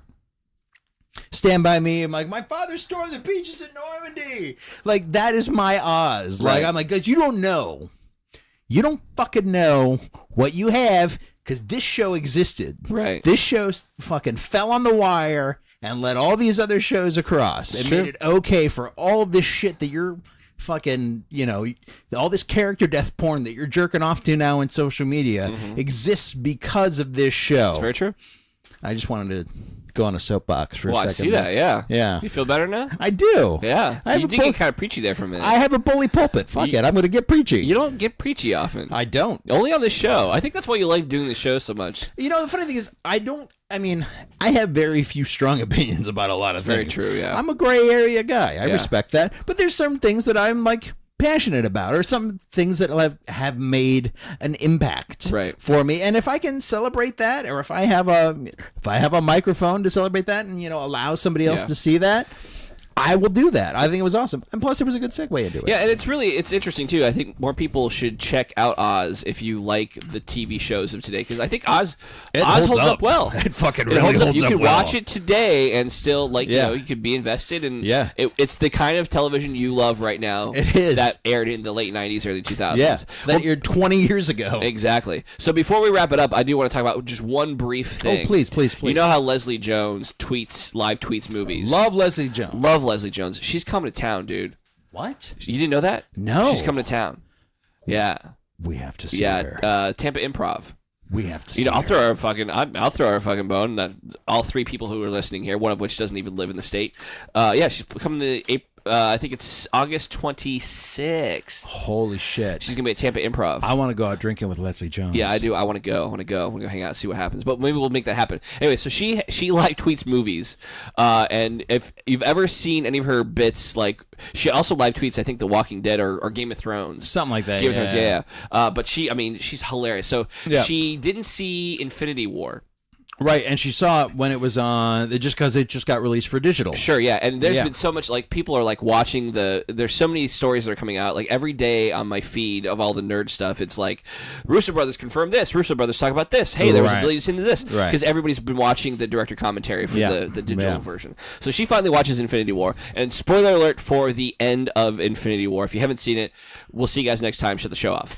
Stand By Me? I'm like, my father stormed the beaches in Normandy. Like, that is my Oz. Like, I'm like, guys, you don't fucking know what you have. Because this show existed. Right. This show fucking fell on the wire and let all these other shows across. It made it okay for all this shit that you're fucking, all this character death porn that you're jerking off to now in social media exists because of this show. That's very true. I just wanted to go on a soapbox for a second. I see that, yeah. Yeah. You feel better now? I do. Yeah. You did get kind of preachy there for a minute. I have a bully pulpit. Fuck it. I'm going to get preachy. You don't get preachy often. I don't. Only on this show. I think that's why you like doing the show so much. The funny thing is, I have very few strong opinions about a lot of things. Very true, yeah. I'm a gray area guy. I respect that. But there's some things that I'm like passionate about, or some things that have made an impact for me, and if I can celebrate that, or if I have a microphone to celebrate that and allow somebody else to see that, I will do that. I think it was awesome, and plus it was a good segue into it. Yeah, and it's interesting too. I think more people should check out Oz if you like the TV shows of today, because I think Oz holds up well. It fucking really holds up well. You can watch it today and still you could be invested, and it's the kind of television you love right now. It is that aired in the late 90s, early 2000s. Yeah, that aired 20 years ago. Exactly. So before we wrap it up, I do want to talk about just one brief thing. Oh, please. You know how Leslie Jones live tweets movies. Love Leslie Jones. Leslie Jones. She's coming to town, dude. What? You didn't know that? No. She's coming to town. Yeah. We have to see her. Tampa Improv. We have to see I'll her. I'll throw her a fucking bone. All three people who are listening here, one of which doesn't even live in the state. Yeah, she's coming to April. I think it's August 26th. Holy shit. She's going to be at Tampa Improv. I want to go out drinking with Leslie Jones. Yeah, I do. I want to go. I want to go hang out and see what happens. But maybe we'll make that happen. Anyway, so she live tweets movies. And if you've ever seen any of her bits, like she also live tweets, I think, The Walking Dead or Game of Thrones. Something like that. Game of Thrones, yeah. But she's hilarious. So Yeah. she didn't see Infinity War. Right, and she saw it when it was on, just because it just got released for digital. Sure, yeah, and there's been so much, like, people are, like, watching there's so many stories that are coming out, like, every day on my feed of all the nerd stuff, it's like, Russo Brothers confirmed this, Russo Brothers talk about this, hey, there was a deleted scene to this, because everybody's been watching the director commentary for the digital version. So she finally watches Infinity War, and spoiler alert for the end of Infinity War, if you haven't seen it, we'll see you guys next time, shut the show off.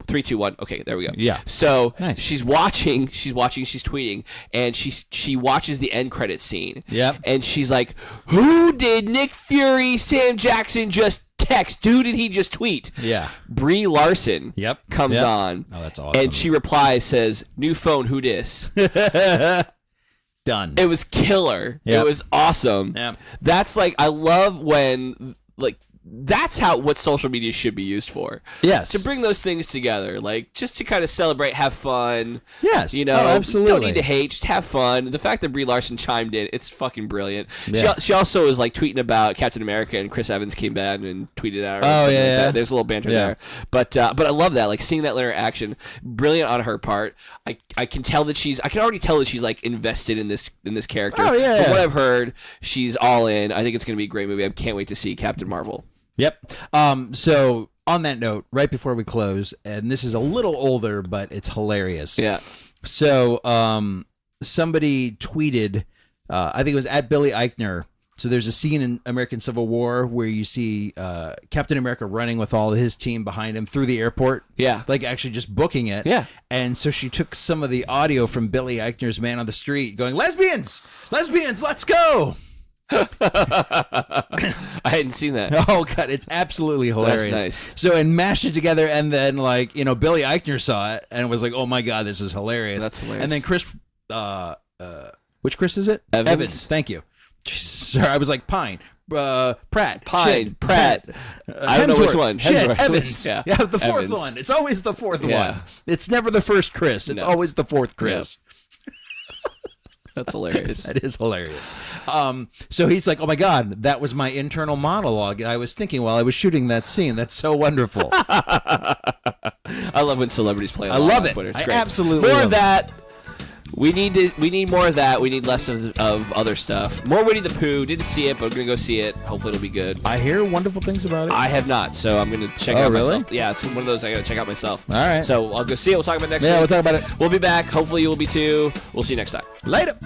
3, 2, 1, okay, there we go. Yeah. So, nice. she's tweeting, and she watches the end credit scene. Yep. And she's like, who did Nick Fury, Sam Jackson just text? Who did he just tweet? Yeah. Brie Larson comes on. Oh, that's awesome. And she replies, says, new phone, who dis? Done. It was killer. Yep. It was awesome. Yep. That's like, I love when, like, that's what social media should be used for. Yes. To bring those things together, like just to kind of celebrate, have fun. Yes. You know, absolutely. Don't need to hate, just have fun. The fact that Brie Larson chimed in, it's fucking brilliant. Yeah. She also was like tweeting about Captain America, and Chris Evans came back and tweeted at her. Oh, yeah, like yeah. that. There's a little banter there. But I love that, like seeing that later action, brilliant on her part. I can already tell that she's like invested in this character. Oh, yeah. From what I've heard, she's all in. I think it's going to be a great movie. I can't wait to see Captain Marvel. Yep. So on that note, right before we close, and this is a little older, but it's hilarious. Yeah. So somebody tweeted, I think it was at Billy Eichner. So there's a scene in American Civil War where you see Captain America running with all his team behind him through the airport. Yeah. Like actually just booking it. Yeah. And so she took some of the audio from Billy Eichner's Man on the Street going, lesbians, let's go. I hadn't seen that. Oh god, it's absolutely hilarious. That's nice. So and mashed it together, and then like Billy Eichner saw it and was like, "Oh my god, this is hilarious." That's hilarious. And then Chris, which Chris is it? Evans. Thank you. Jesus, sorry, I was like Pratt. Pratt. I don't know which one. Shit, Hemsworth. Evans. Yeah. The fourth Evans. one. It's always the fourth Yeah. one. It's never the first Chris. It's always the fourth Chris. That's hilarious. That is hilarious. So he's like, "Oh my god, that was my internal monologue I was thinking while I was shooting that scene. That's so wonderful." I love when celebrities play I along love on it. Twitter. It's I great. absolutely more love of that. We need more of that. We need less of other stuff. More Winnie the Pooh. Didn't see it, but I'm gonna go see it. Hopefully it'll be good. I hear wonderful things about it. I have not, so I'm gonna check Oh, out really? myself. Yeah, it's one of those I gotta check out myself. All right. So I'll go see it. We'll talk about it next week. Yeah, we'll talk about it. We'll be back. Hopefully you will be too. We'll see you next time. Later.